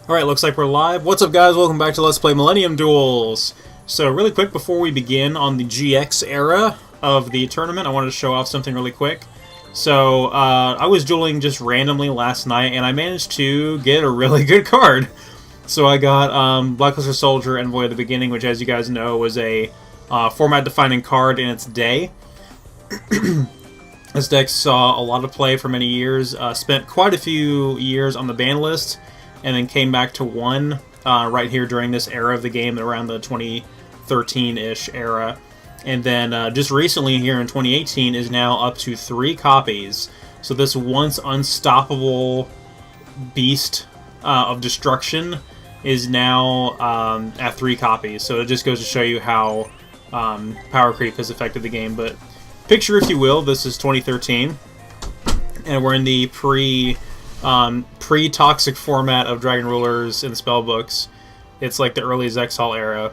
Alright, looks like we're live. What's up, guys? Welcome back to Let's Play Millennium Duels. So, really quick, before we begin on the GX era of the tournament, I wanted to show off something really quick. So, I was dueling just randomly last night, and I managed to get a really good card. So I got Blackluster Soldier Envoy at the beginning, which, as you guys know, was a format-defining card in its day. This deck saw a lot of play for many years, spent quite a few years on the ban list, and then came back to one right here during this era of the game, around the 2013-ish era. And then just recently here in 2018 is now up to 3 copies. So this once unstoppable beast of destruction is now at 3 copies. So it just goes to show you how power creep has affected the game. But picture, if you will, this is 2013, and we're in the pre-toxic format of Dragon Rulers and spellbooks. It's like the early Zexal era,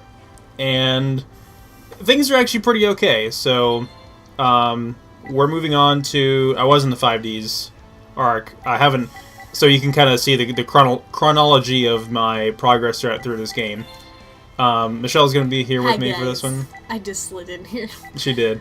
and things are actually pretty okay. So we're moving on to... I was in the 5Ds arc. I haven't... So you can kind of see the chronology of my progress through this game. Michelle's going to be here with me for this one. I just slid in here. She did.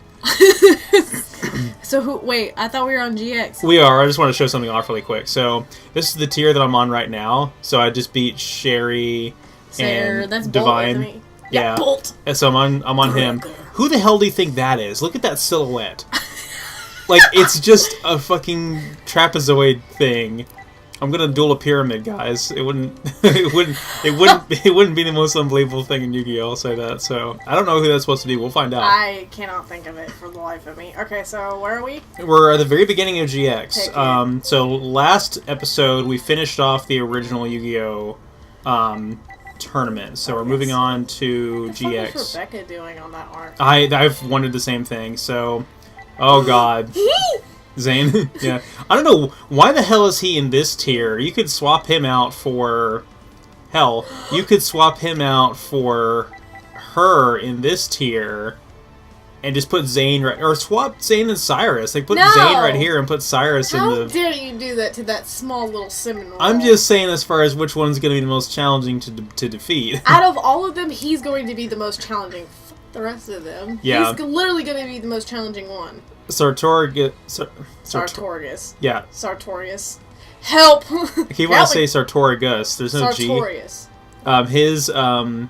So, wait, I thought we were on GX. We are. I just want to show something off really quick. So, this is the tier that I'm on right now. So, I just beat Sherry and that's Divine. Bolt, isn't he? Yeah. Bolt. And so, I'm on him. Who the hell do you think that is? Look at that silhouette. Like, it's just a fucking trapezoid thing. I'm gonna duel a pyramid, guys. It wouldn't be the most unbelievable thing in Yu-Gi-Oh! I'll say that. So I don't know who that's supposed to be. We'll find out. I cannot think of it for the life of me. Okay, so where are we? We're at the very beginning of GX. So last episode we finished off the original Yu-Gi-Oh! Tournament. So we're moving on to GX. What was Rebecca doing on that arc? I've wondered the same thing. So, oh god. Zane? Yeah. I don't know, why the hell is he in this tier? You could swap him out for... Hell, you could swap him out for her in this tier and just put Zane right... Or swap Zane and Cyrus. Like, put Zane right here and put Cyrus in the... How dare you do that to that small little Seminole? I'm just saying as far as which one's going to be the most challenging to defeat. Out of all of them, he's going to be the most challenging. Fuck the rest of them. Yeah. He's literally going to be the most challenging one. Sartorius. Yeah. Sartorius. Help! I keep wanting to say Sartorius. There's no Sartorius. G.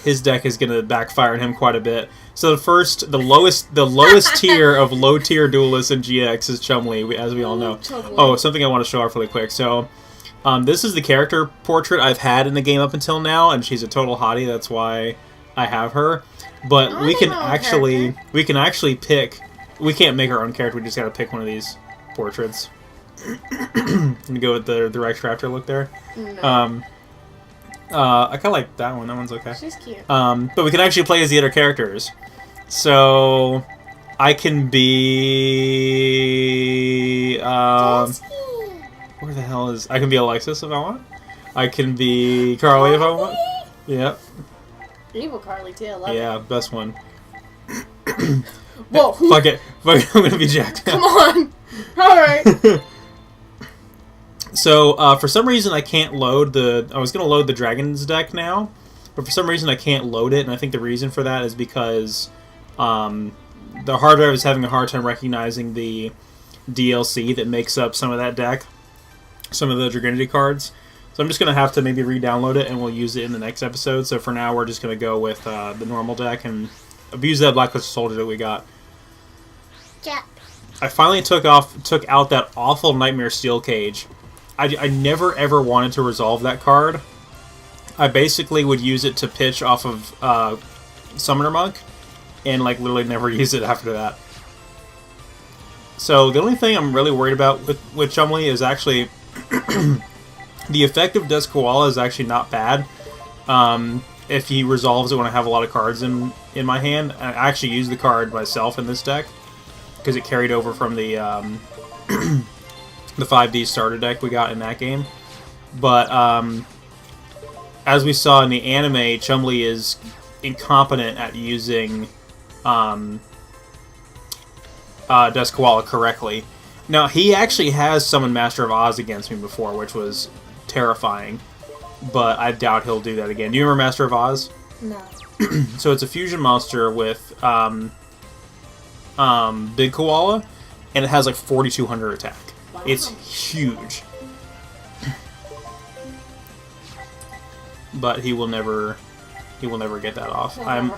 His deck is going to backfire on him quite a bit. So the lowest tier of low tier duelists in GX is Chumley, as we all know. Chumley. Oh, something I want to show off really quick. So, this is the character portrait I've had in the game up until now, and she's a total hottie. That's why I have her. But we can actually pick. We can't make our own character, we just gotta pick one of these portraits. I'm gonna go with the Rex Raptor look there. No. I kinda like that one, that one's okay. She's cute. But we can actually play as the other characters. So, I can be... where the hell is... I can be Alexis if I want. I can be Carly if I want. Yep. Evil Carly too, I love it. Yeah, best one. Whoa! Fuck it. I'm gonna be jacked. Come on! Alright. So, for some reason I can't load the... I was gonna load the Dragons deck now, but for some reason I can't load it, and I think the reason for that is because the hard drive is having a hard time recognizing the DLC that makes up some of that deck, some of the Dragonity cards. So I'm just gonna have to maybe re-download it, and we'll use it in the next episode. So for now, we're just gonna go with the normal deck and abuse that Blackluster Soldier that we got. Yeah. I finally took out that awful Nightmare Steel Cage. I never ever wanted to resolve that card. I basically would use it to pitch off of Summoner Monk, and like literally never use it after that. So the only thing I'm really worried about with Chumley is actually the effect of Des Koala is actually not bad. If he resolves it when I have a lot of cards in my hand. I actually use the card myself in this deck because it carried over from the the 5D starter deck we got in that game. But as we saw in the anime, Chumley is incompetent at using Des Koala correctly. Now, he actually has summoned Master of Oz against me before, which was terrifying. but I doubt he'll do that again. Do you remember Master of Oz? No. So it's a fusion monster with Big Koala, and it has like 4,200 attack. Wow. It's huge. But he will never get that off. I'm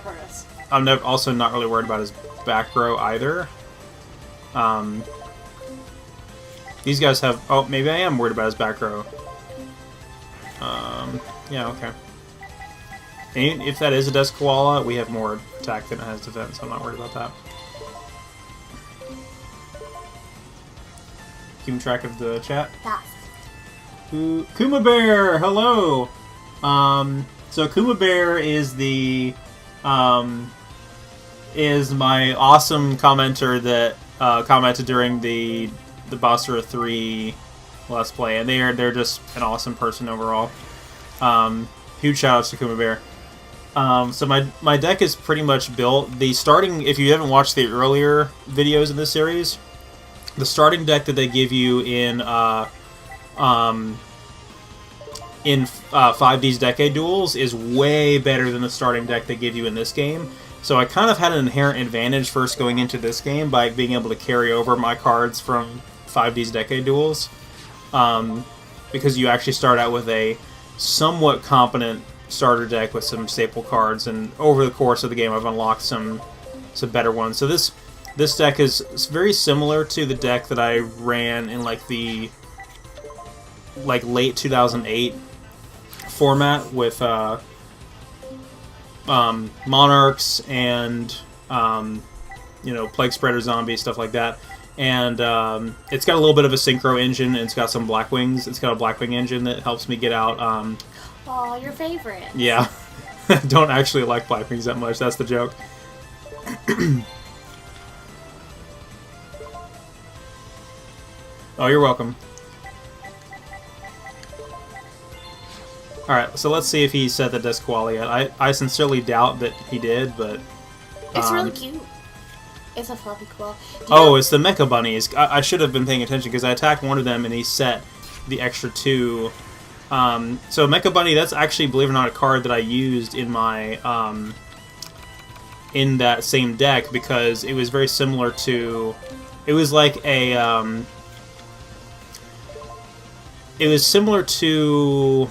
also not really worried about his back row either. These guys have... Oh, maybe I am worried about his back row. Yeah, okay. And if that is a Desk Koala, we have more attack than it has defense, so I'm not worried about that. Keeping track of the chat? Yes. Kuma Bear, hello! So Kuma Bear is the... is my awesome commenter that commented during the Basra 3 Let's Play, and they're just an awesome person overall. Huge shoutouts to Kuma Bear. So my deck is pretty much built. The starting, if you haven't watched the earlier videos in this series, the starting deck that they give you in 5D's Decade Duels is way better than the starting deck they give you in this game. So I kind of had an inherent advantage first going into this game by being able to carry over my cards from 5D's Decade Duels. Because you actually start out with a somewhat competent starter deck with some staple cards, and over the course of the game I've unlocked some better ones. So this deck is very similar to the deck that I ran in like the late 2008 format with Monarchs and Plague Spreader Zombies, stuff like that. And it's got a little bit of a synchro engine, and it's got some Blackwings. It's got a Blackwing engine that helps me get out. Oh, your favorite. Yeah. I don't actually like Blackwings that much. That's the joke. Oh, you're welcome. Alright, so let's see if he said the Desk Koala yet. I sincerely doubt that he did, but... It's really cute. It's a fluffy koala. Oh, it's the Mecha Bunnies. I should have been paying attention, because I attacked one of them and he set the extra 2. So Mecha Bunny, that's actually, believe it or not, a card that I used in my... in that same deck, because it was very similar to... It was like a... it was similar to...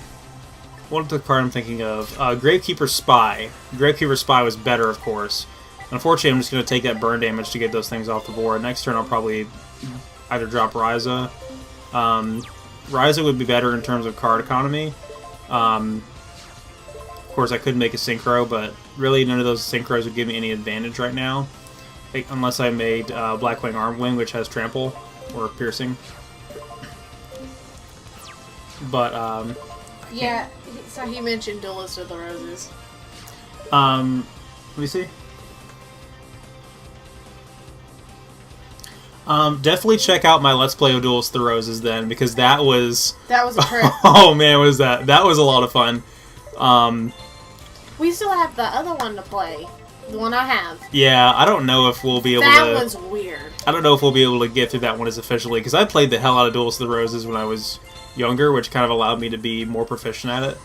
What the card I'm thinking of? Gravekeeper Spy. Gravekeeper Spy was better, of course. Unfortunately, I'm just going to take that burn damage to get those things off the board. Next turn, I'll probably either drop Ryza. Ryza would be better in terms of card economy. Of course, I could make a Synchro, but really none of those Synchros would give me any advantage right now. Unless I made Blackwing Armwing, which has Trample or Piercing. But, yeah, so he mentioned Duelist of the Roses. let me see. Definitely check out my Let's Play of Duels of the Roses then, because that was... That was a trip. Oh man, was that? That was a lot of fun. We still have the other one to play. The one I have. Yeah, I don't know if we'll be able to... That one's weird. I don't know if we'll be able to get through that one as officially, because I played the hell out of Duels of the Roses when I was younger, which kind of allowed me to be more proficient at it.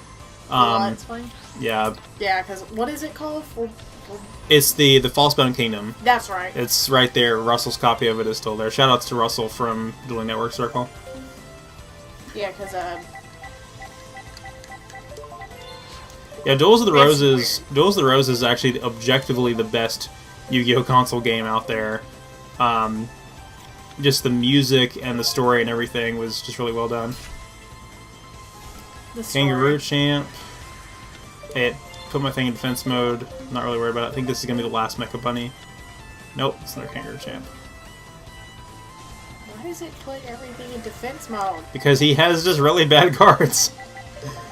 It's fine. Yeah. Yeah, because what is it called? It's the Falsebound Kingdom. That's right. It's right there. Russell's copy of it is still there. Shoutouts to Russell from Dueling Network Circle. Yeah, because yeah, Duels of the Roses. Duels of the Roses is actually objectively the best Yu-Gi-Oh console game out there. Just the music and the story and everything was just really well done. Kangaroo Champ. It put my thing in defense mode. Not really worried about it. I think this is gonna be the last Mecha Bunny. Nope, it's another Kangaroo Champ. Why does it put everything in defense mode? Because he has just really bad cards.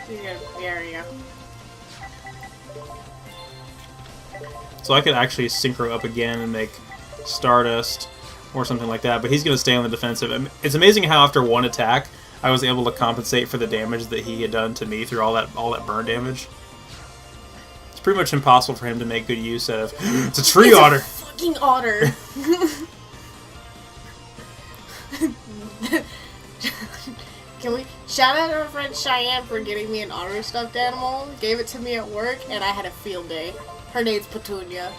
Yeah, there you go. So I could actually synchro up again and make Stardust or something like that, but he's going to stay on the defensive. It's amazing how after one attack, I was able to compensate for the damage that he had done to me through all that burn damage. It's pretty much impossible for him to make good use of. It's a tree otter! It's a fucking otter! Can we shout out our friend Cheyenne for getting me an otter stuffed animal? Gave it to me at work, and I had a field day. Her name's Petunia.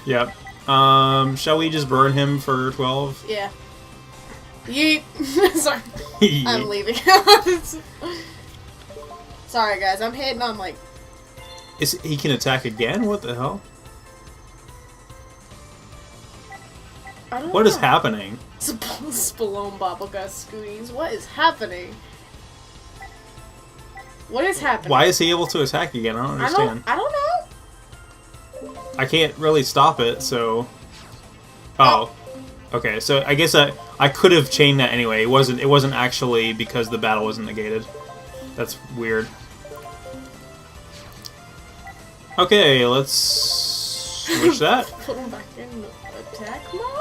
Yep. Shall we just burn him for 12? Yeah. Yeet. Sorry. I'm leaving. Sorry, guys. I'm hitting on, like... He can attack again? What the hell? I don't What know. is happening? Spallone Babaka Scooties. What is happening? What is happening? Why is he able to attack again? I don't understand. I don't know. I can't really stop it, so... Oh. Okay, so I guess I could have chained that anyway. It wasn't actually because the battle wasn't negated. That's weird. Okay, let's switch that. Put him back in attack mode?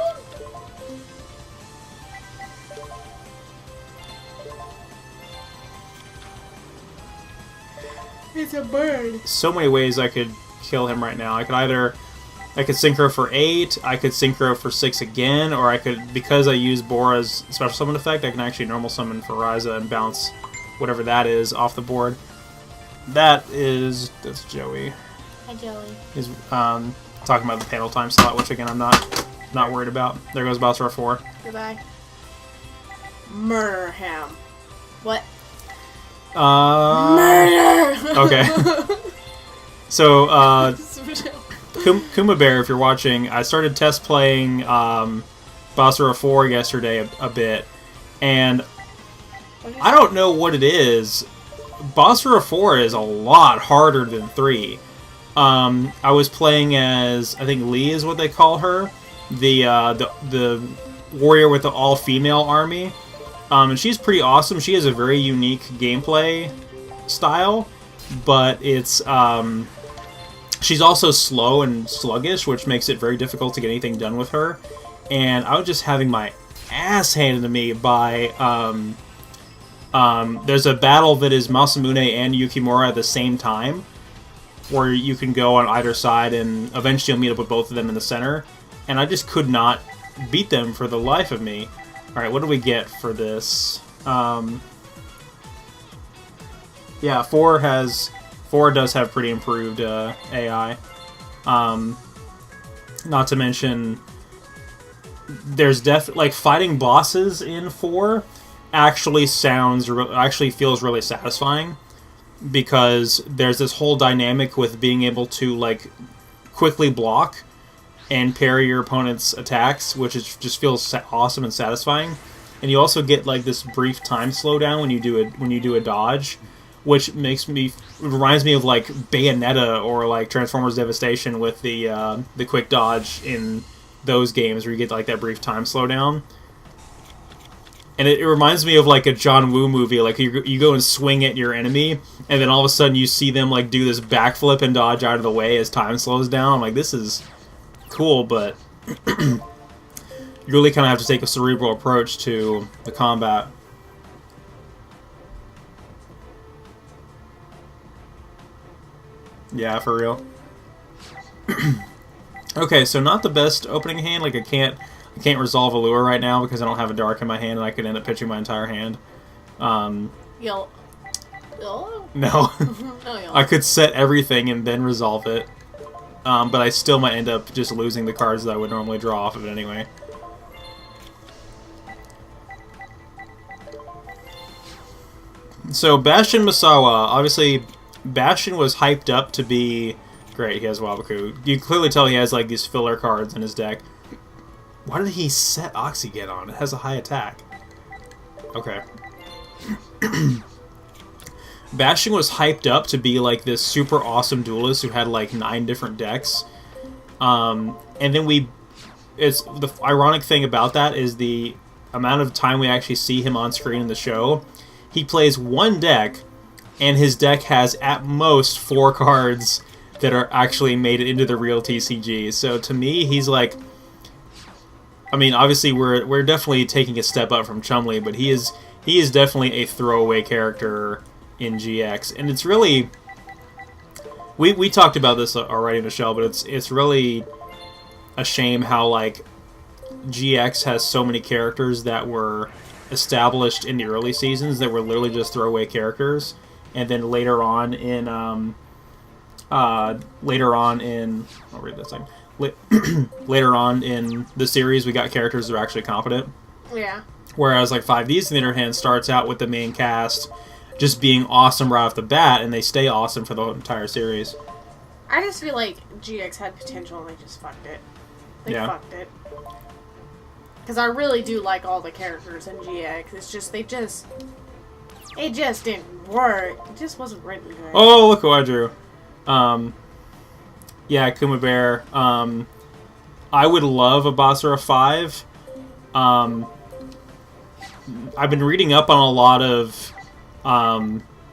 It's a bird. So many ways I could kill him right now. I could synchro for 8, I could synchro for 6 again, or I could, because I use Bora's special summon effect, I can actually normal summon for Ryza and bounce whatever that is off the board. That's Joey. Hi, Joey. He's talking about the panel time slot, which again I'm not worried about. There goes Bowser 4. Goodbye. Murder him. What? Murder! Okay. So, Kuma Bear, if you're watching, I started test playing Bowser 4 yesterday a bit, and I don't know what it is. Bowser 4 is a lot harder than 3. I was playing as, I think Lee is what they call her, the warrior with the all-female army, and she's pretty awesome. She has a very unique gameplay style, but it's she's also slow and sluggish, which makes it very difficult to get anything done with her. And I was just having my ass handed to me by there's a battle that is Masamune and Yukimura at the same time, where you can go on either side and eventually you'll meet up with both of them in the center. And I just could not beat them for the life of me. Alright, what do we get for this? Yeah, 4 does have pretty improved AI. Not to mention, there's like fighting bosses in 4 actually feels really satisfying, because there's this whole dynamic with being able to like quickly block and parry your opponent's attacks, which just feels awesome and satisfying. And you also get like this brief time slowdown when you do a dodge, which reminds me of like Bayonetta or like Transformers Devastation with the quick dodge in those games, where you get like that brief time slowdown. And it reminds me of like a John Woo movie, like you go and swing at your enemy, and then all of a sudden you see them like do this backflip and dodge out of the way as time slows down. I'm like, this is cool, but you really kind of have to take a cerebral approach to the combat. Yeah, for real. Okay, so not the best opening hand. Like I can't resolve a lure right now because I don't have a dark in my hand, and I could end up pitching my entire hand. YOLO? No. No, YOLO. I could set everything and then resolve it. But I still might end up just losing the cards that I would normally draw off of it anyway. So, Bastion Masawa. Obviously, Bastion was hyped up to be... Great, he has Wabaku. You can clearly tell he has like these filler cards in his deck. Why did he set Oxygen on? It has a high attack. Okay. Bastion was hyped up to be like this super awesome duelist who had like 9 different decks. And then the ironic thing about that is the amount of time we actually see him on screen in the show. He plays one deck, and his deck has at most 4 cards that are actually made it into the real TCG. So to me, he's like... I mean, obviously we're definitely taking a step up from Chumley, but he is definitely a throwaway character in GX, and it's really... We talked about this already in the show, but it's really a shame how like GX has so many characters that were established in the early seasons that were literally just throwaway characters, and then later on in I'll read this thing. Later on in the series, we got characters that are actually competent. Yeah. Whereas like 5Ds, on the other hand, starts out with the main cast just being awesome right off the bat, and they stay awesome for the entire series. I just feel like GX had potential and they just fucked it. They fucked it. Because I really do like all the characters in GX. It's just, it just didn't work. It just wasn't written good. Oh, look who I drew. Yeah, Kuma Bear. I would love a Basara 5. I've been reading up on a lot of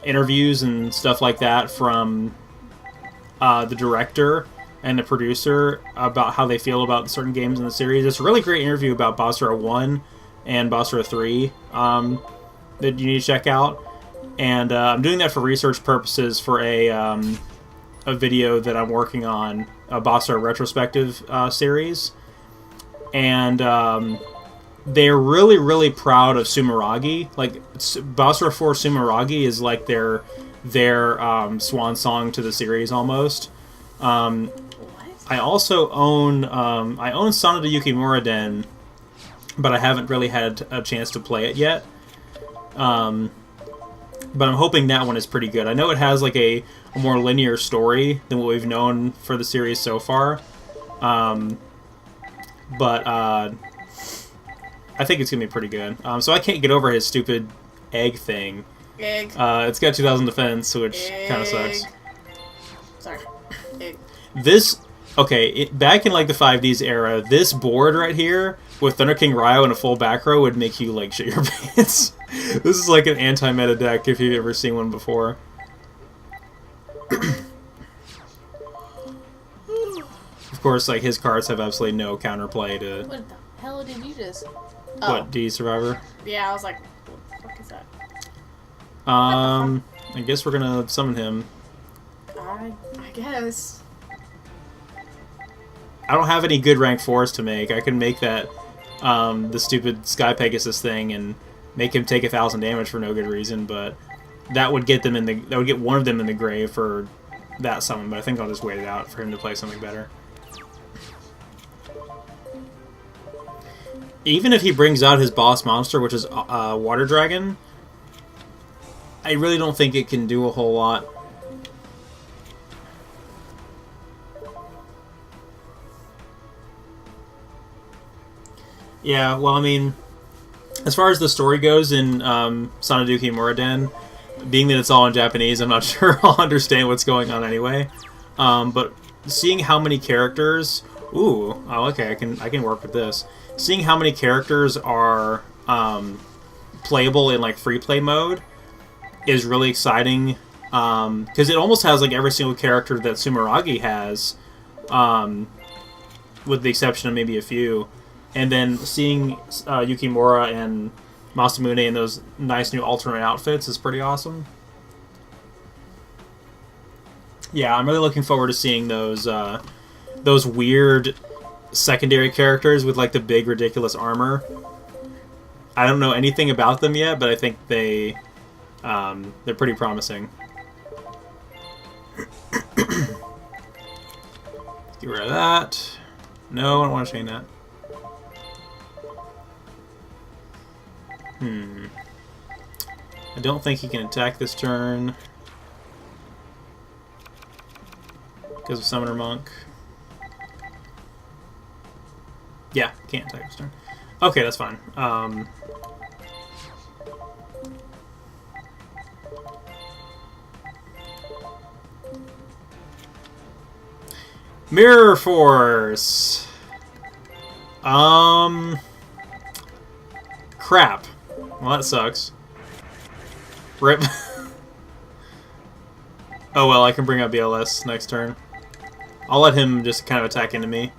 interviews and stuff like that from the director and the producer about how they feel about certain games in the series. It's a really great interview about Basara 1 and Basara 3 that you need to check out. And I'm doing that for research purposes for a video that I'm working on, a Basara retrospective series. And they're really, really proud of Sumeragi. Like, Basara 4 Sumeragi is like their swan song to the series almost. I also own Sonata Yukimura Den, but I haven't really had a chance to play it yet. But I'm hoping that one is pretty good. I know it has like a more linear story than what we've known for the series so far. But I think it's going to be pretty good. So I can't get over his stupid egg thing. Egg. It's got 2,000 defense, which kind of sucks. Sorry. Egg. This... Okay, back in like the 5Ds era, this board right here with Thunder King Ryo and a full back row would make you like shit your pants. This is like an anti-meta deck if you've ever seen one before. Of course, like his cards have absolutely no counterplay to. What the hell did you just? What, D Survivor? Yeah, I was like, what the fuck is that? I guess we're gonna summon him. I guess. I don't have any good rank 4s to make. I can make that, the stupid Sky Pegasus thing and make him take 1,000 damage for no good reason, but that would get them that would get one of them in the grave for that summon, but I think I'll just wait it out for him to play something better. Even if he brings out his boss monster, which is Water Dragon, I really don't think it can do a whole lot. Yeah, well, I mean, as far as the story goes in Sanaduki Muraden, being that it's all in Japanese, I'm not sure I'll understand what's going on anyway. But seeing how many characters... Ooh, oh, okay, I can work with this. Seeing how many characters are playable in like free play mode is really exciting. Because it almost has like every single character that Sumeragi has, with the exception of maybe a few. And then seeing Yukimura and Masamune in those nice new alternate outfits is pretty awesome. Yeah, I'm really looking forward to seeing those weird secondary characters with like the big ridiculous armor. I don't know anything about them yet, but I think they're pretty promising. Get rid of that. No, I don't want to chain that. I don't think he can attack this turn because of Summoner Monk. Yeah, can't attack this turn. Okay, that's fine. Mirror Force. Crap. Well, that sucks. Rip. Oh well, I can bring up BLS next turn. I'll let him just kind of attack into me.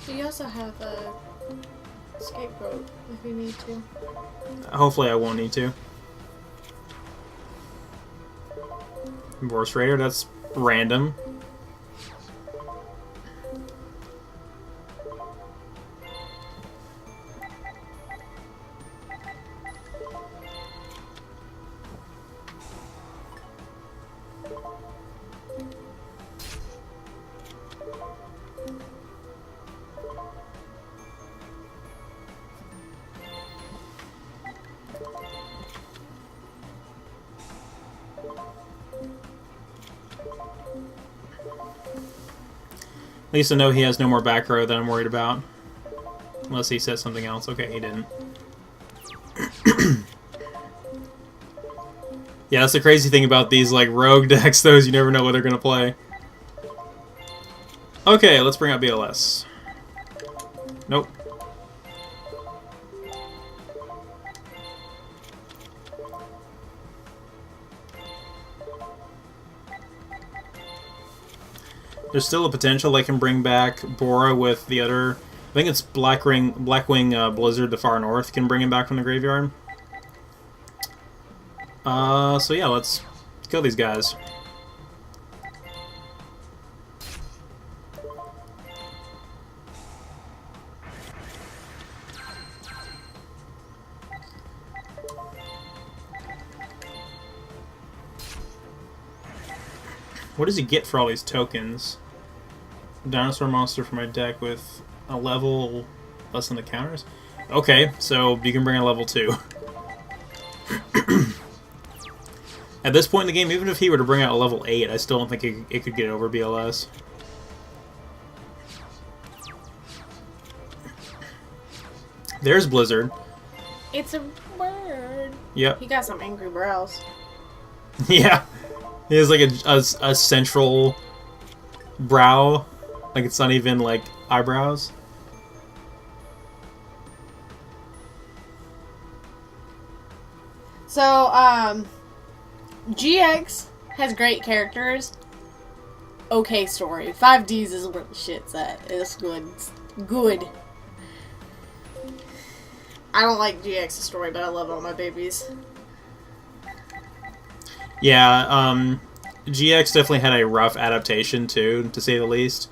So you also have a scapegoat if you need to. Hopefully I won't need to. Vorse Raider, that's random. least I know he has no more back row that I'm worried about. Unless he said something else. Okay, he didn't. Yeah, that's the crazy thing about these, like, rogue decks, though, is you never know what they're gonna play. Okay, let's bring out BLS. Nope. There's still a potential they can bring back Bora with the other... I think it's Blackwing Blizzard, the far north, can bring him back from the graveyard. So yeah, let's kill these guys. What does he get for all these tokens? Dinosaur monster for my deck with a level less than the counters? Okay, so you can bring a level 2. At this point in the game, even if he were to bring out a level 8, I still don't think it could get over BLS. There's Blizzard. It's a bird. Yep. He got some angry brows. Yeah. He has like a central brow. Like it's not even like eyebrows. So, GX has great characters. Okay story. 5Ds is where the shit's at. It's good. It's good. I don't like GX's story, but I love all my babies. Yeah, GX definitely had a rough adaptation too, to say the least.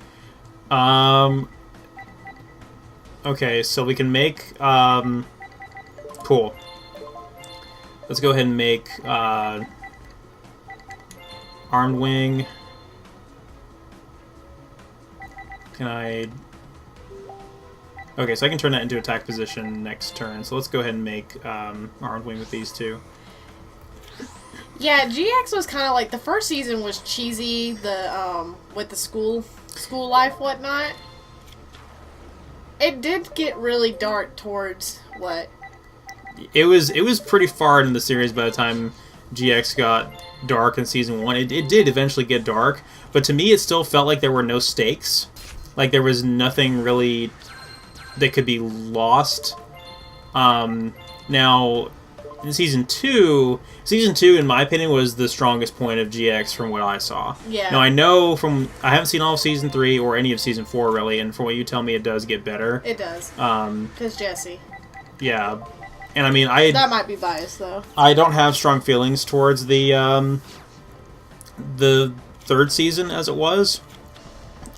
Okay, so we can make, cool. Let's go ahead and make, Armed Wing. Can I... Okay, so I can turn that into attack position next turn, so let's go ahead and make, Armed Wing with these two. Yeah, GX was kind of like, the first season was cheesy, with the school life, whatnot. It did get really dark towards what? It was pretty far in the series by the time GX got dark in season 1. It did eventually get dark, but to me it still felt like there were no stakes. Like there was nothing really that could be lost. Now, in Season 2, in my opinion, was the strongest point of GX from what I saw. Yeah. Now, I haven't seen all of Season 3 or any of Season 4, really, and from what you tell me, it does get better. It does. Because Jesse. Yeah. And, I mean, that might be biased, though. I don't have strong feelings towards the third season as it was.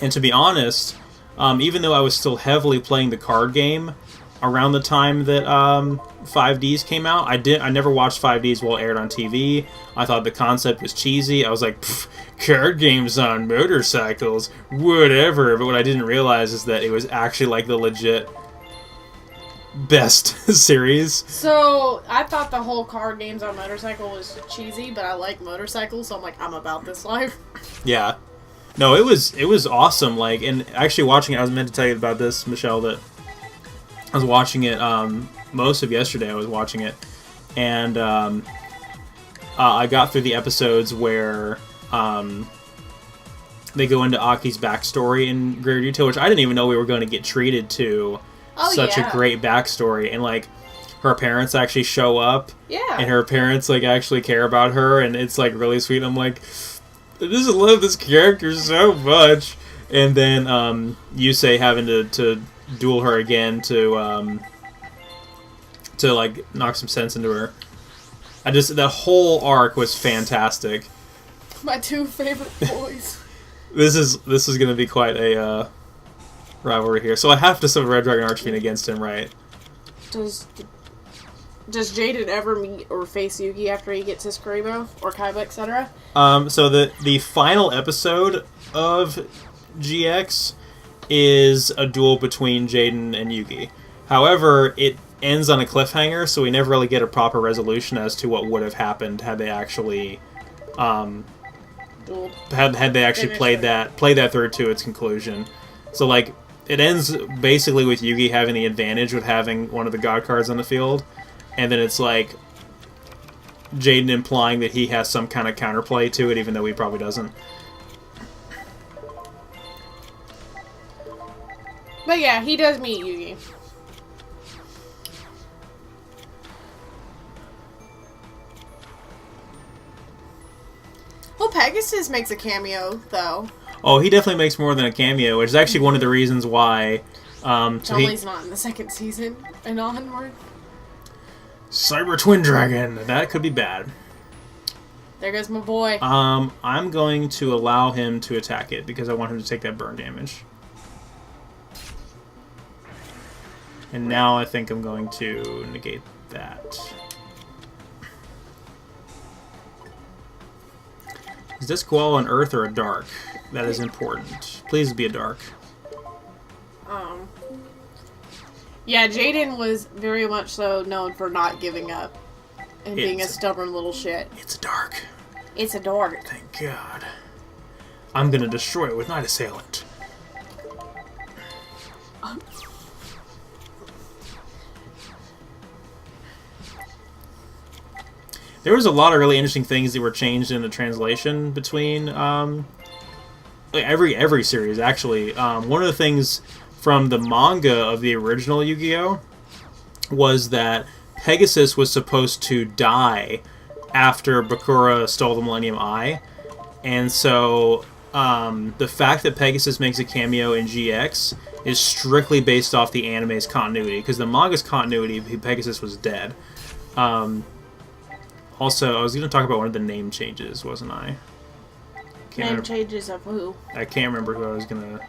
And to be honest, even though I was still heavily playing the card game around the time that 5Ds came out, I never watched 5Ds while it aired on TV. I thought the concept was cheesy. I was like, card games on motorcycles, whatever. But what I didn't realize is that it was actually like the legit best series. So, I thought the whole card games on motorcycle was cheesy, but I like motorcycles, so I'm like, I'm about this life. Yeah. No, it was awesome. Like, and actually watching it, I was meant to tell you about this, Michelle, that I was watching it most of yesterday. I was watching it, and I got through the episodes where they go into Aki's backstory in greater detail, which I didn't even know we were going to get treated to. Such a great backstory, and like her parents actually show up, and her parents like actually care about her, and it's like really sweet. I'm like, I just love this character so much. And then Yusei having to duel her again to like knock some sense into her. That whole arc was fantastic. My two favorite boys. This is gonna be quite a rivalry here. So I have to summon Red Dragon Archfiend against him, right? Does Jaden ever meet or face Yugi after he gets his Kuriboh or Kaiba, etc.? So the final episode of GX is a duel between Jaden and Yugi. However, it ends on a cliffhanger, so we never really get a proper resolution as to what would have happened had they actually had they actually played that through to its conclusion. So, like, it ends basically with Yugi having the advantage with having one of the god cards on the field, and then it's like Jaden implying that he has some kind of counterplay to it, even though he probably doesn't. But yeah, he does meet Yugi. Well, Pegasus makes a cameo, though. Oh, he definitely makes more than a cameo, which is actually one of the reasons why... he's not in the second season and onward. Cyber Twin Dragon. That could be bad. There goes my boy. I'm going to allow him to attack it because I want him to take that burn damage. And now I think I'm going to negate that. Is this Squall an earth or a dark? That is important. Please be a dark. Yeah, Jaden was very much so known for not giving up and being a stubborn little shit. It's a dark. It's a dark. Thank God. I'm gonna destroy it with Night Assailant. There was a lot of really interesting things that were changed in the translation between every series, actually. One of the things from the manga of the original Yu-Gi-Oh! Was that Pegasus was supposed to die after Bakura stole the Millennium Eye. And so the fact that Pegasus makes a cameo in GX is strictly based off the anime's continuity, because the manga's continuity, Pegasus was dead. Also, I was going to talk about one of the name changes, wasn't I? Changes of who? I can't remember who I was going to...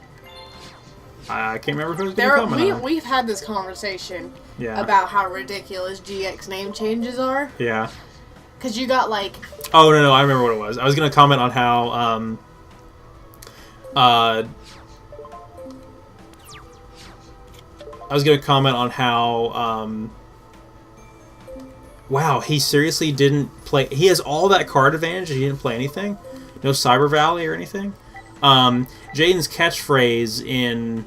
I can't remember who I was going to comment on. We've had this conversation Yeah. about how ridiculous GX name changes are. Yeah. Because you got, like... Oh, no, I remember what it was. I was going to comment on how... wow, he seriously didn't play... He has all that card advantage and he didn't play anything? No Cyber Valley or anything? Jaden's catchphrase in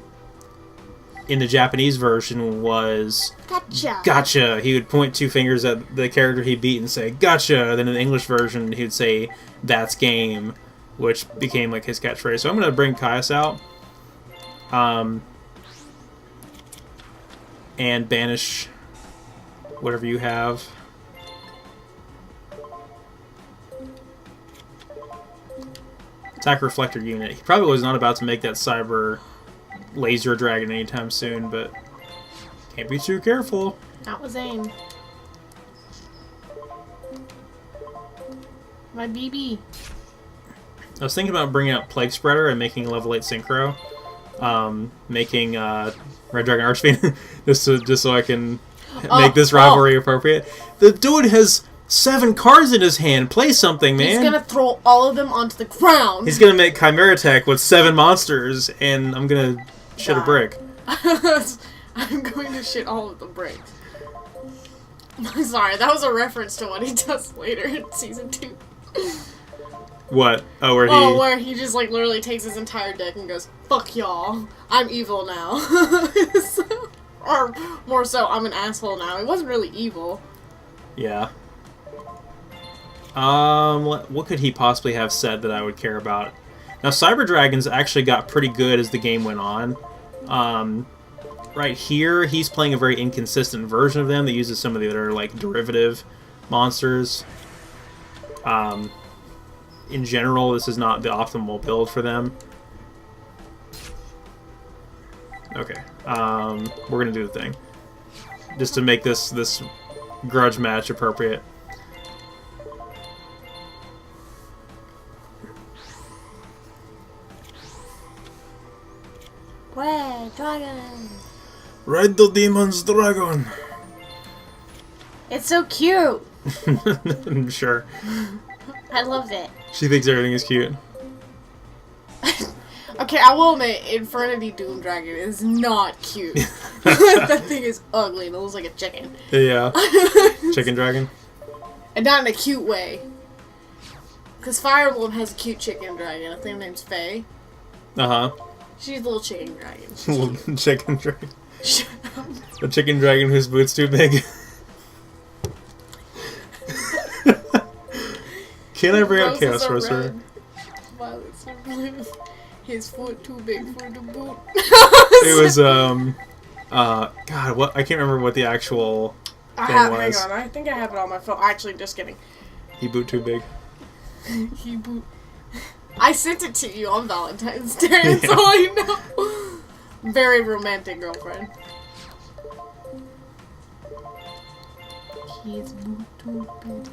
the Japanese version was... Gotcha! Gotcha! He would point two fingers at the character he beat and say, gotcha! Then in the English version, he would say, that's game, which became like his catchphrase. So I'm going to bring Caius out. And banish whatever you have. Attack Reflector Unit. He probably was not about to make that Cyber Laser Dragon anytime soon, but can't be too careful. That was aim. My BB. I was thinking about bringing out Plague Spreader and making level 8 Synchro. Making Red Dragon Archfiend just so I can make this rivalry appropriate. The dude has 7 cards in his hand. Play something, man. He's gonna throw all of them onto the ground. He's gonna make Chimera Tech with 7 monsters, and I'm gonna shit a brick. I'm going to shit all of the bricks. I'm sorry, that was a reference to what he does later in season 2. What? Oh, where he just like literally takes his entire deck and goes, "Fuck y'all, I'm evil now," or more so, I'm an asshole now. He wasn't really evil. Yeah. What could he possibly have said that I would care about? Now, Cyber Dragons actually got pretty good as the game went on. Right here, he's playing a very inconsistent version of them that uses some of the other, like, derivative monsters. In general, this is not the optimal build for them. Okay. We're gonna do the thing. Just to make this grudge match appropriate. Red Dragon! Ride the Demon's Dragon! It's so cute! I'm sure. I love it. She thinks everything is cute. Okay, I will admit, Infernity Doom Dragon is not cute. That thing is ugly and it looks like a chicken. Yeah. Chicken Dragon? And not in a cute way. Because Fire Emblem has a cute chicken dragon. I think her name's Faye. Uh-huh. She's a little chicken dragon. Little chicken dragon. A chicken dragon whose boot's too big. Can I bring up Chaos Sorcerer? Violets are blue. His foot too big for the boot. It was God, what I can't remember what the actual thing was. Hang on, I think I have it on my phone. Actually, just kidding. He boot too big. He boot. I sent it to you on Valentine's Day. That's all I know. Very romantic, girlfriend. He's boot too big.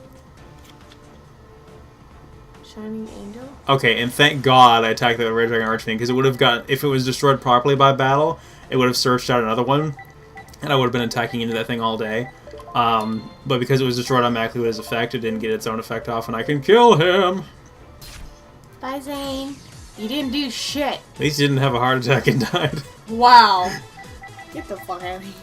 Shining Angel? Okay, and thank God I attacked the Red Dragon Archfiend, because it would have got, if it was destroyed properly by battle, it would have searched out another one, and I would have been attacking into that thing all day. But because it was destroyed automatically with his effect, it didn't get its own effect off, and I can kill him! Bye, Zane. You didn't do shit. At least he didn't have a heart attack and died. Wow. Get the fuck out of here.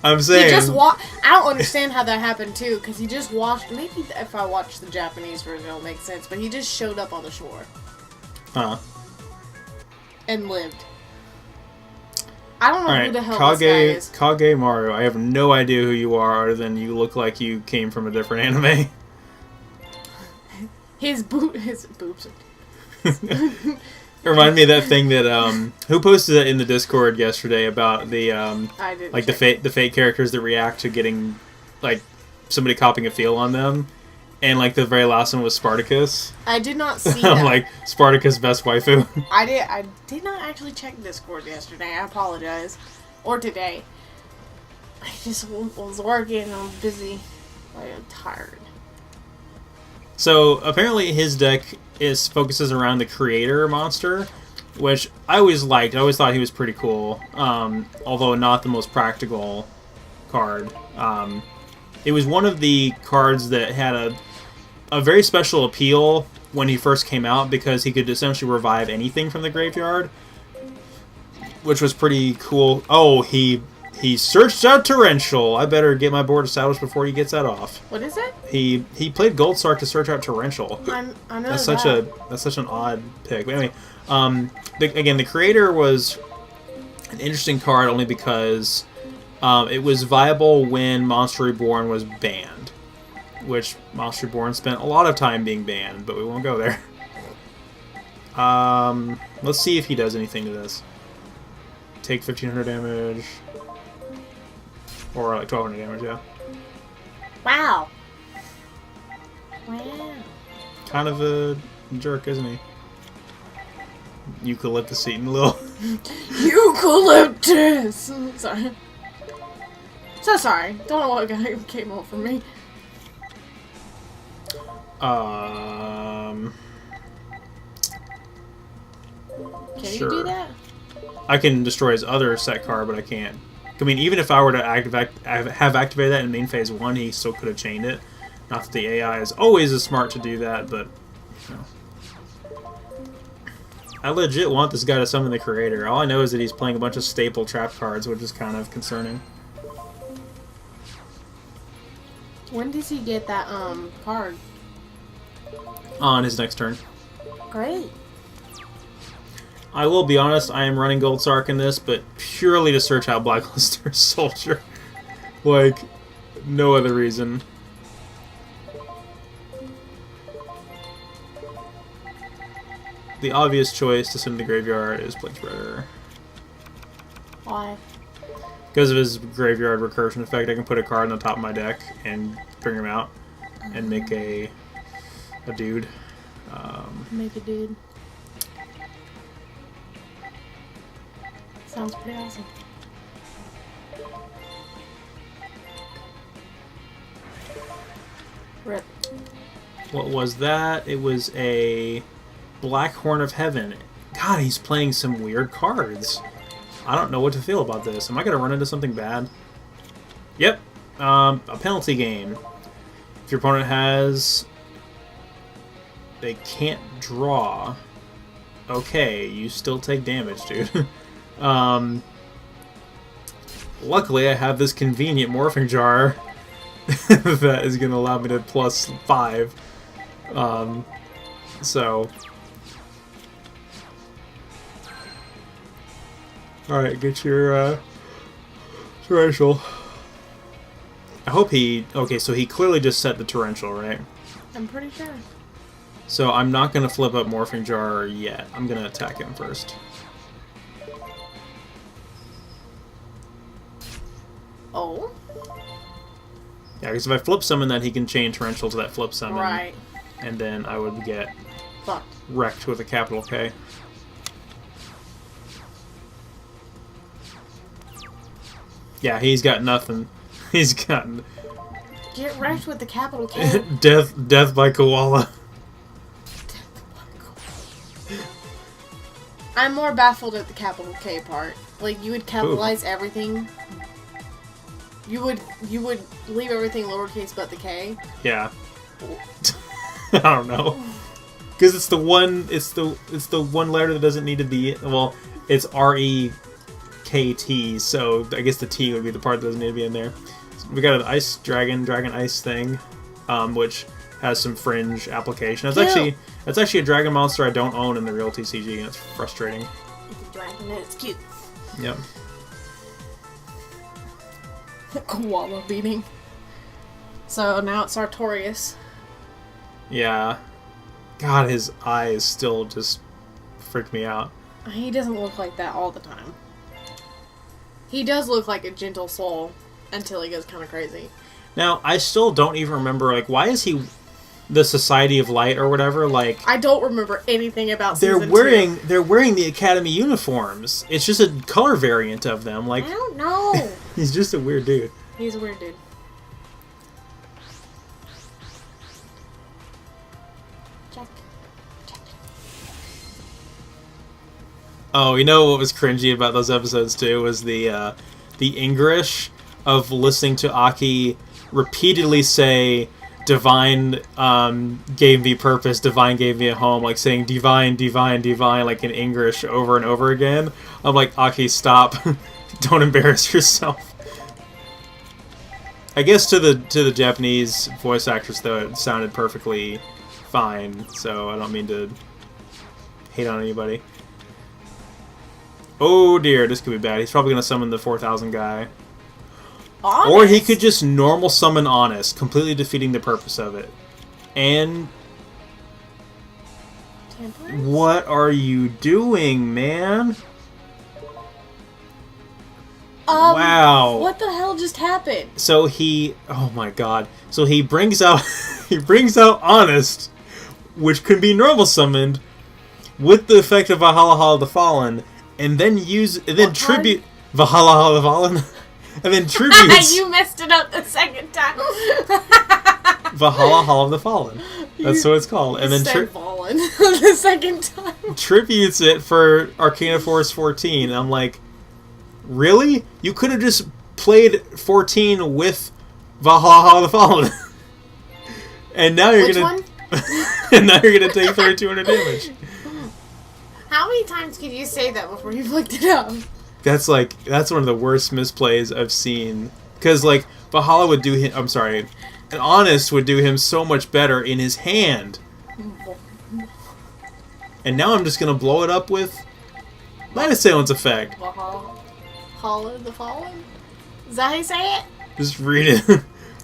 I'm saying... He just I don't understand how that happened, too, because he just watched... Maybe if I watch the Japanese version, it'll make sense, but he just showed up on the shore. Huh. And lived. I don't know who the hell this guy is. Kage Maru. I have no idea who you are, other than you look like you came from a different anime. His boobs. Remind me of that thing that who posted that in the Discord yesterday about the like the fake characters that react to getting like somebody copying a feel on them, and like the very last one was Spartacus. I did not see that. Like Spartacus best waifu. I did not actually check Discord yesterday. I apologize. Or today. I just was working. I was busy. I'm tired. So apparently his deck focuses around the creator monster, which I always liked. I always thought he was pretty cool, although not the most practical card. It was one of the cards that had a very special appeal when he first came out, because he could essentially revive anything from the graveyard, which was pretty cool. Oh, he searched out Torrential. I better get my board established before he gets that off. What is it? He played Goldsark to search out Torrential. I know that's such an odd pick. But anyway, again, the creator was an interesting card only because it was viable when Monster Reborn was banned, which Monster Reborn spent a lot of time being banned, but we won't go there. Let's see if he does anything to this. Take 1,500 damage. Or like 1,200 damage, yeah. Wow. Wow. Kind of a jerk, isn't he? Eucalyptus eating little. Eucalyptus! Sorry. So sorry. Don't know what guy came over me. Can sure. you do that? I can destroy his other set card, but I can't. I mean, even if I were to have activated that in main phase 1, he still could have chained it. Not that the AI is always as smart to do that, but you know. I legit want this guy to summon the creator. All I know is that he's playing a bunch of staple trap cards, which is kind of concerning. When does he get that card? On his next turn. Great. I will be honest, I am running Goldsark in this, but purely to search out Blackluster Soldier. Like, no other reason. The obvious choice to send to the graveyard is Plague Spreader. Why? Because of his graveyard recursion effect, I can put a card on the top of my deck and bring him out and make a dude. Make a dude. Sounds pretty awesome. Rip. What was that? It was a Black Horn of Heaven. God, he's playing some weird cards. I don't know what to feel about this. Am I going to run into something bad? Yep. A penalty game. If your opponent has... They can't draw. Okay, you still take damage, dude. Luckily, I have this convenient morphing jar that is going to allow me to +5. So, Alright, get your torrential. I hope he... Okay, so he clearly just set the torrential, right? I'm pretty sure. So I'm not going to flip up Morphing Jar yet. I'm going to attack him first. Oh? Yeah, because if I flip summon that, he can chain torrential to that flip summon. Right. And then I would get fucked. Wrecked with a capital K. Yeah, he's got nothing. He's gotten... Get wrecked with the capital K. Death by koala. I'm more baffled at the capital K part. Like, you would capitalize everything. You would leave everything lowercase but the K. Yeah. I don't know. Because it's the one letter that doesn't need to be, well, it's R-E-K-T, so I guess the T would be the part that doesn't need to be in there. So we got an ice dragon ice thing, which has some fringe application. That's actually a dragon monster I don't own in the real TCG, and it's frustrating. It's a dragon and it's cute. Yep. Koala beating. So now it's Sartorius. Yeah. God, his eyes still just freak me out. He doesn't look like that all the time. He does look like a gentle soul until he goes kind of crazy. Now, I still don't even remember, like, why is he the Society of Light or whatever? Like, I don't remember anything about season 2. They're wearing the Academy uniforms. It's just a color variant of them. Like, I don't know. He's just a weird dude. He's a weird dude. Check. Oh, you know what was cringy about those episodes too was the English of listening to Aki repeatedly say divine gave me purpose, divine gave me a home, like saying divine, divine, divine, like in English over and over again. I'm like, Aki, stop. Don't embarrass yourself. I guess to the Japanese voice actress though it sounded perfectly fine, so I don't mean to hate on anybody. Oh dear, this could be bad. He's probably gonna summon the 4,000 guy. Honest? Or he could just normal summon Honest, completely defeating the purpose of it. And... Temperance? What are you doing, man? Wow. What the hell just happened? So he... Oh my god. So he brings out... he brings out Honest, which can be normal summoned, with the effect of Valhalla of the Fallen, and then tribute... Valhalla of the Fallen? And then tributes... You messed it up the second time. Valhalla Hall of the Fallen. That's what it's called. And then Fallen the second time. Tributes it for Arcana Force 14. I'm like, really? You could have just played 14 with Valhalla Hall of the Fallen. And now you're gonna and now you're gonna take 3,200 damage. How many times could you say that before you've looked it up? That's one of the worst misplays I've seen. Because, like, Valhalla would do him... I'm sorry. An Honest would do him so much better in his hand. And now I'm just going to blow it up with Minus Assailant's effect. Valhalla of the Fallen? Is that how you say it? Just read it.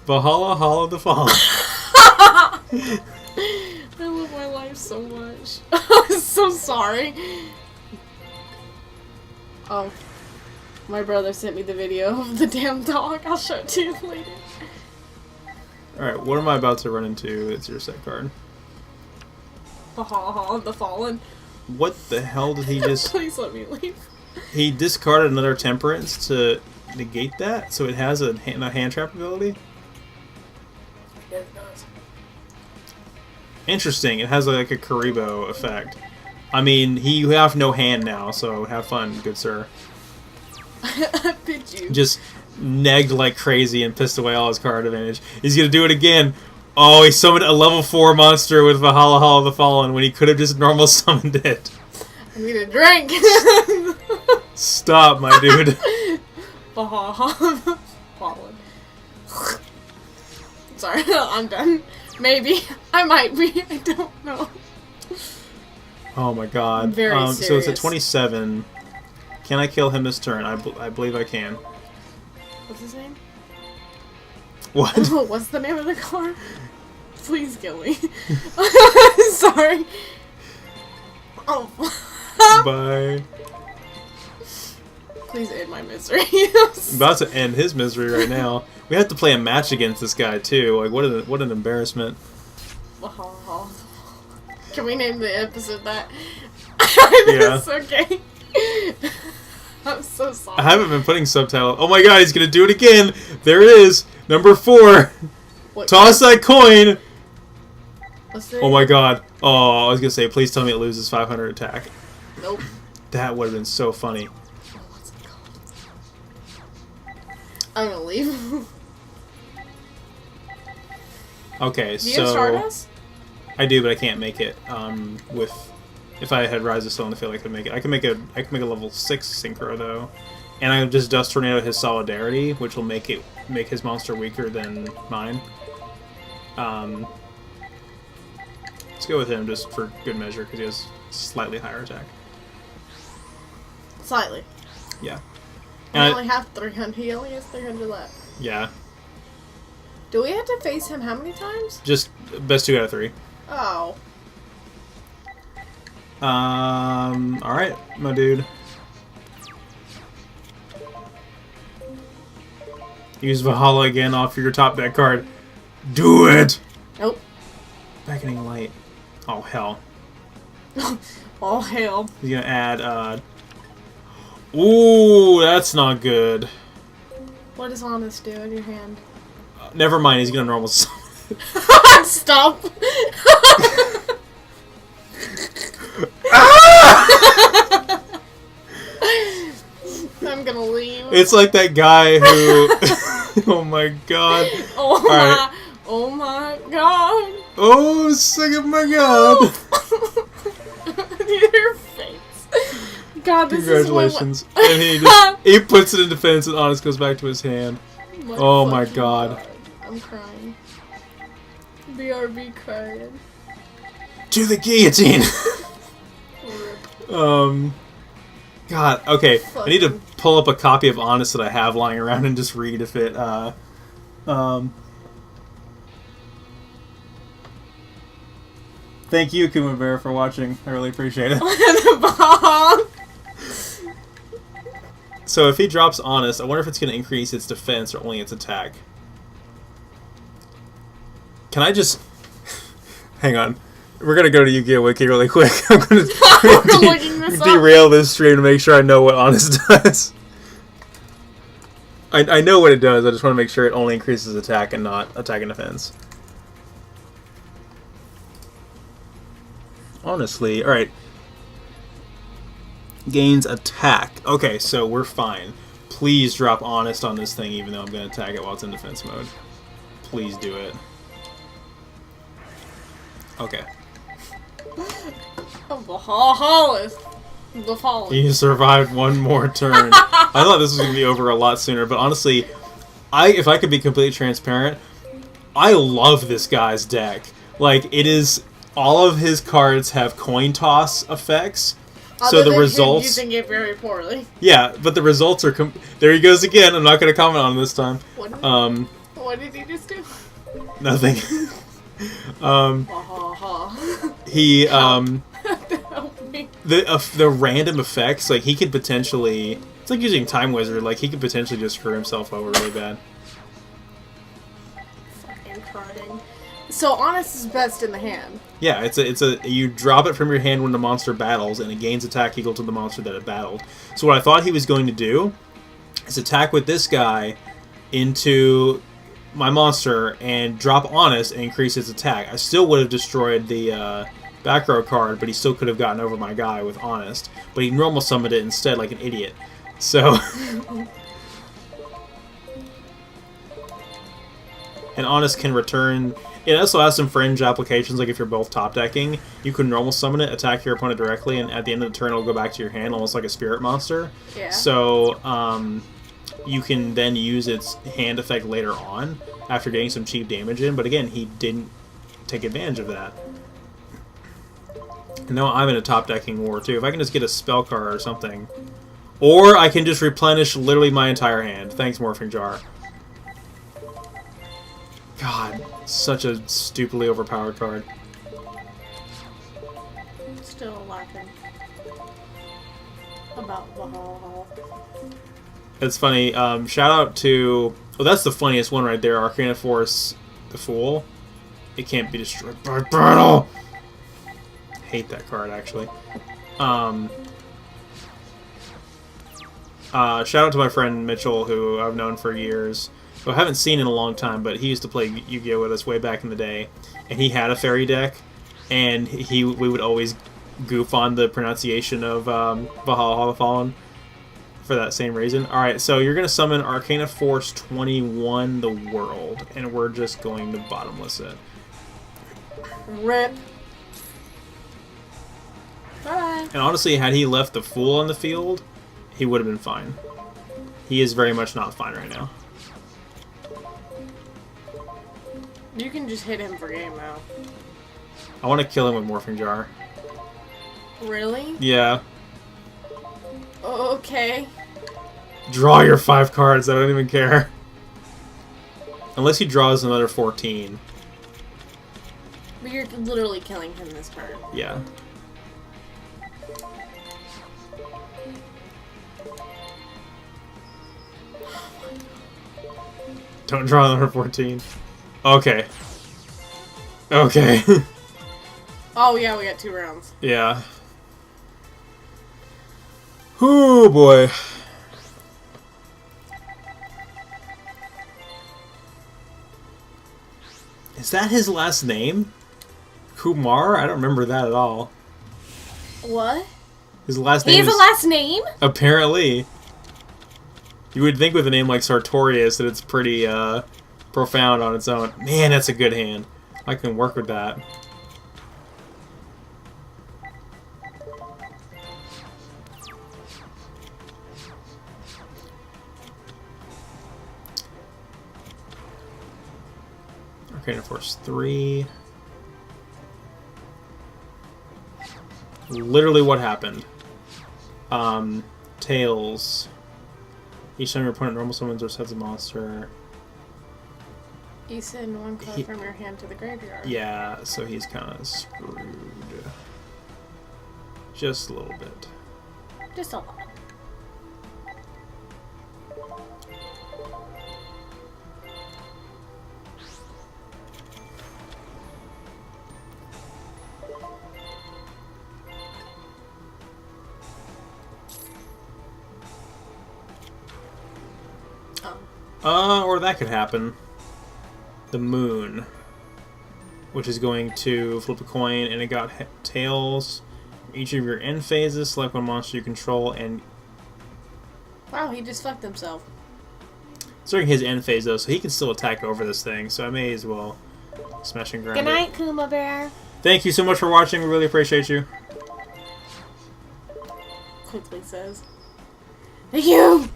Valhalla Hall of the Fallen. I love my life so much. I'm so sorry. Oh. My brother sent me the video of the damn dog. I'll show it to you later. Alright, what am I about to run into? It's your set card. Valhalla of the Fallen. What the hell did he just... Please let me leave. He discarded another Temperance to negate that, so it has a hand trap ability? Yes, it does. Interesting. It has like a Karibo effect. I mean, you have no hand now, so have fun, good sir. I bid you. Just negged like crazy and pissed away all his card advantage. He's gonna do it again. Oh, he summoned a level 4 monster with Valhalla Hall of the Fallen when he could have just normal summoned it. I need a drink. Stop, my dude. Valhalla of the Fallen. Sorry, I'm done. Maybe. I might be. I don't know. Oh my god. I'm very serious. So it's a 27. Can I kill him this turn? I believe I can. What's his name? What? What's the name of the car? Please kill me. Sorry. Oh. Bye. Please end my misery. I'm about to end his misery right now. We have to play a match against this guy too. Like, what an embarrassment. Can we name the episode that? Yeah. It's okay. I'm so sorry. I haven't been putting subtitles. Oh my god, he's gonna do it again. There it is. Number 4. What Toss that coin. What's the Oh my god. Oh, I was gonna say, please tell me it loses 500 attack. Nope. That would have been so funny. What's it called? I'm gonna leave. Okay, Do you have Stardust? I do, but I can't make it. If I had Rise of Soul in the field, I could make it. I can make a level 6 synchro though, and I just Dust Tornado his Solidarity, which will make his monster weaker than mine. Let's go with him just for good measure because he has slightly higher attack. Slightly. Yeah. He only have 300. He only has 300 left. Yeah. Do we have to face him how many times? Just best 2 out of 3. Oh. Alright, my dude. Use Valhalla again off your top deck card. Do it! Nope. Beckoning Light. Oh, hell. Oh, hell. He's gonna add, Ooh, that's not good. What does Honest do in your hand? Never mind, he's gonna normal summon. Stop! I'm gonna leave. It's like that guy who... Oh my god. Oh my... Right. Oh my god. Oh, sick of my god. Your face. God, this Congratulations. And he puts it in defense and Honest goes back to his hand. Oh my god. I'm crying. BRB crying. To the guillotine! God, okay. I need to pull up a copy of Honest that I have lying around and just read if it, Thank you, Kuma Bear, for watching. I really appreciate it. So if he drops Honest, I wonder if it's going to increase its defense or only its attack. Can I just... Hang on. We're going to go to Yu-Gi-Oh! Wiki really quick. I'm going to derail this stream to make sure I know what Honest does. I know what it does, I just want to make sure it only increases attack and not attack and defense. Honestly, alright. Gains attack. Okay, so we're fine. Please drop Honest on this thing even though I'm going to attack it while it's in defense mode. Please do it. Okay. You survived one more turn. I thought this was going to be over a lot sooner, but honestly, if I could be completely transparent, I love this guy's deck. Like, it is... All of his cards have coin toss effects, so the results... using it very poorly. Yeah, but the results are... There he goes again. I'm not going to comment on him this time. What did he just do? Nothing. He Help me. the random effects, like he could potentially, it's like using Time Wizard, like he could potentially just screw himself over really bad. Fucking crying. So Honest is best in the hand. Yeah, it's a you drop it from your hand when the monster battles, and it gains attack equal to the monster that it battled. So what I thought he was going to do is attack with this guy into my monster and drop Honest and increase his attack. I still would have destroyed the back row card, but he still could have gotten over my guy with Honest. But he normal summoned it instead like an idiot. So... And Honest can return... It also has some fringe applications, like if you're both top decking, you can normal summon it, attack your opponent directly, and at the end of the turn it'll go back to your hand, almost like a spirit monster. Yeah. So, you can then use its hand effect later on, after getting some cheap damage in, but again, he didn't take advantage of that. And now I'm in a top decking war too. If I can just get a spell card or something, Or I can just replenish literally my entire hand. Thanks, Morphing Jar. God, such a stupidly overpowered card. Still laughing about Valhalla. It's funny. Shout out to... Well, that's the funniest one right there. Arcana Force, the Fool. It can't be destroyed by battle! Hate that card, actually. Shout out to my friend Mitchell, who I've known for years. Who I haven't seen in a long time, but he used to play Yu-Gi-Oh! With us way back in the day. And he had a fairy deck. And we would always goof on the pronunciation of Valhalla the Fallen for that same reason. Alright, so you're going to summon Arcana Force 21, the World. And we're just going to bottomless it. Rip. Bye. And honestly, had he left the Fool on the field, he would have been fine. He is very much not fine right now. You can just hit him for game now. I want to kill him with Morphing Jar. Really? Yeah. Okay. Draw your 5 cards, I don't even care. Unless he draws another 14. But you're literally killing him this turn. Yeah. Don't draw number 14. Okay. Okay. Oh yeah, we got 2 rounds. Yeah. Oh boy. Is that his last name? Kumar? I don't remember that at all. What? His last He name has a last name? Apparently. You would think with a name like Sartorius that it's pretty profound on its own. Man, that's a good hand. I can work with that. Arcana Force 3. Literally what happened. Tails. Each time your opponent normal summons or sets a monster. You send 1 card from your hand to the graveyard. Yeah, so he's kind of screwed. Just a little bit. Just a lot. Or that could happen. The Moon, which is going to flip a coin, and it got tails. Each of your end phases, select one monster you control, and... Wow, he just fucked himself. It's during his end phase, though, so he can still attack over this thing, so I may as well smash and grind Good night, Kuma Bear. Thank you so much for watching. We really appreciate you. Quickly says. Thank you!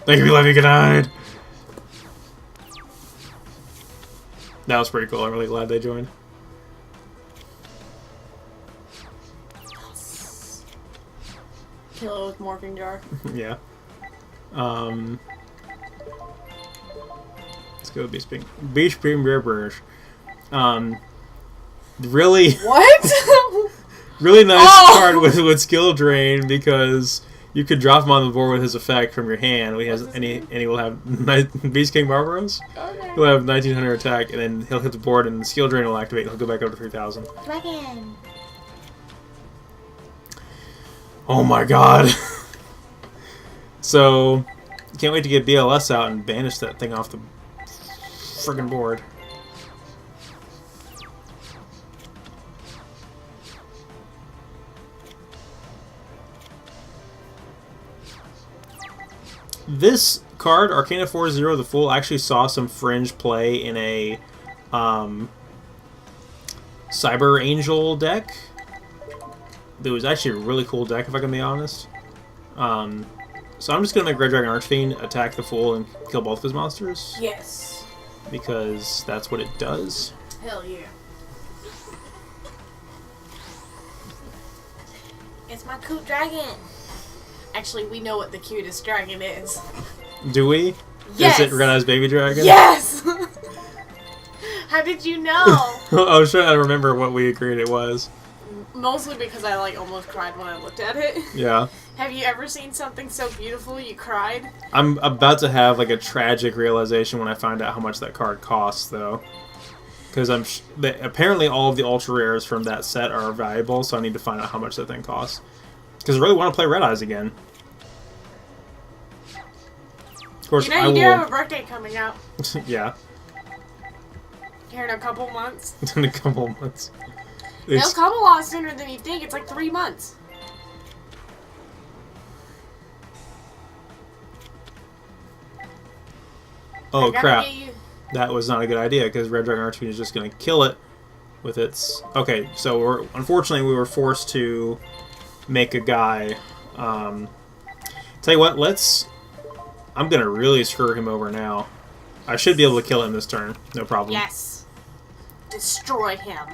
Thank you, we love you, good night. That was pretty cool. I'm really glad they joined. Kill it with Morphing Jar. Yeah. Let's go Beach Beam Rare Burge. Really... What? really nice card with Skill Drain, because you could drop him on the board with his effect from your hand. And he will have Beast King Barbaros. Okay. He'll have 1900 attack, and then he'll hit the board, and the Skill Drain will activate, and he'll go back up to 3000. Dragon. Oh my god. So, can't wait to get BLS out and banish that thing off the friggin' board. This card, Arcana 4-0, the Fool, actually saw some fringe play in a Cyber Angel deck. It was actually a really cool deck, if I can be honest. So I'm just going to make Red Dragon Archfiend attack the Fool and kill both of his monsters. Yes. Because that's what it does. Hell yeah. It's my Coot Dragon. Actually, we know what the cutest dragon is. Do we? Yes! Is it Red Eyes Baby Dragon? Yes! How did you know? I was trying to remember what we agreed it was. Mostly because I, like, almost cried when I looked at it. Yeah. Have you ever seen something so beautiful you cried? I'm about to have, like, a tragic realization when I find out how much that card costs, though. Because apparently all of the ultra rares from that set are valuable, so I need to find out how much that thing costs. Because I really want to play Red Eyes again. Of course, you know, you do have a birthday coming up. Yeah. Here in a couple months. In a couple months. It'll come a lot sooner than you think. It's like 3 months. Oh, crap. That was not a good idea, because Red Dragon Archfiend is just going to kill it with its... Okay, so unfortunately we were forced to make a guy. Tell you what, I'm going to really screw him over now. I should be able to kill him this turn. No problem. Yes. Destroy him.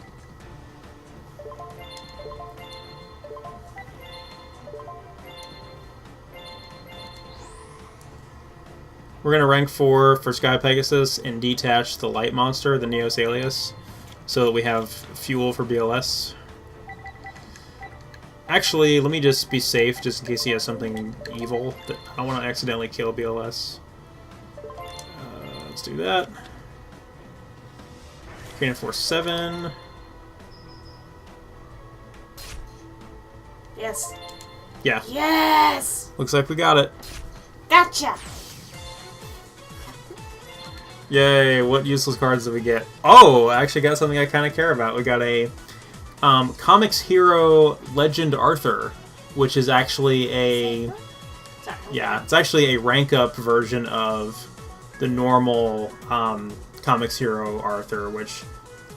We're going to rank 4 for Sky Pegasus and detach the light monster, the Neos Alias, so that we have fuel for BLS. Actually, let me just be safe, just in case he has something evil. That I don't want to accidentally kill BLS. Let's do that. Crane Force 7. Yes. Yeah. Yes! Looks like we got it. Gotcha! Yay, what useless cards did we get? Oh, I actually got something I kind of care about. We got a Comics Hero Legend Arthur, which is actually a... Yeah, it's actually a rank-up version of the normal Comics Hero Arthur, which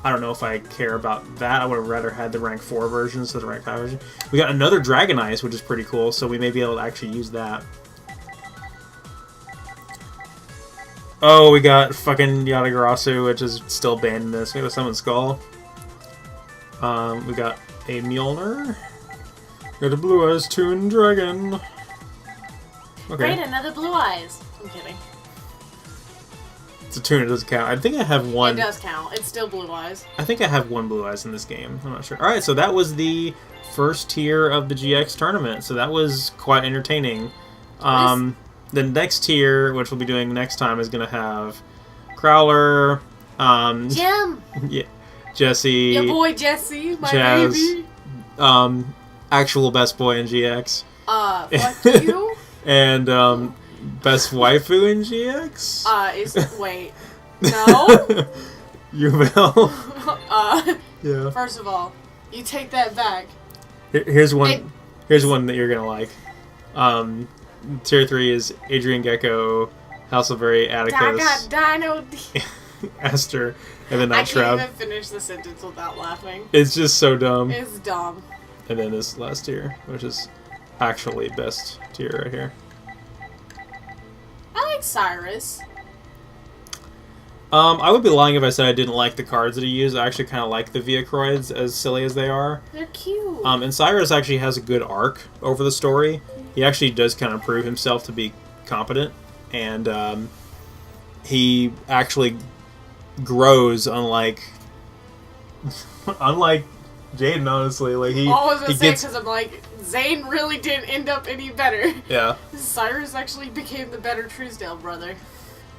I don't know if I care about that. I would have rather had the rank 4 version instead of the rank 5 version. We got another Dragon Ice, which is pretty cool, so we may be able to actually use that. Oh, we got fucking Yatagarasu, which is still banned in this. We got a Summon Skull. We got a Mjolnir. We got a Blue Eyes Toon Dragon. Okay. Great, another Blue Eyes. I'm kidding. It's a Toon, it doesn't count. I think I have one. It does count. It's still Blue Eyes. I think I have one Blue Eyes in this game. I'm not sure. Alright, so that was the first tier of the GX tournament. So that was quite entertaining. The next tier, which we'll be doing next time, is going to have Crowler, Jim! Yeah, Jesse, Your boy Jesse, my Jazz, baby. Actual best boy in GX. Fuck you? And best waifu in GX. Wait, no. Yuval. Yeah. First of all, you take that back. Here's one. Here's one that you're gonna like. Tier 3 is Adrian Gecko, Halsilveri, Atticus, Dino. Esther, and then I Night Shroud. can't even finish the sentence without laughing. It's just so dumb. It's dumb. And then this last tier, which is actually best tier right here. I like Cyrus. I would be lying if I said I didn't like the cards that he used. I actually kind of like the Viacroids, as silly as they are. They're cute. And Cyrus actually has a good arc over the story. He actually does kind of prove himself to be competent, and he actually grows, unlike Jaden, honestly. Like I was gonna say, because I'm like, Zane really didn't end up any better. Yeah. Cyrus actually became the better Truesdale brother.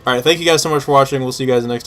Alright, thank you guys so much for watching. We'll see you guys next time.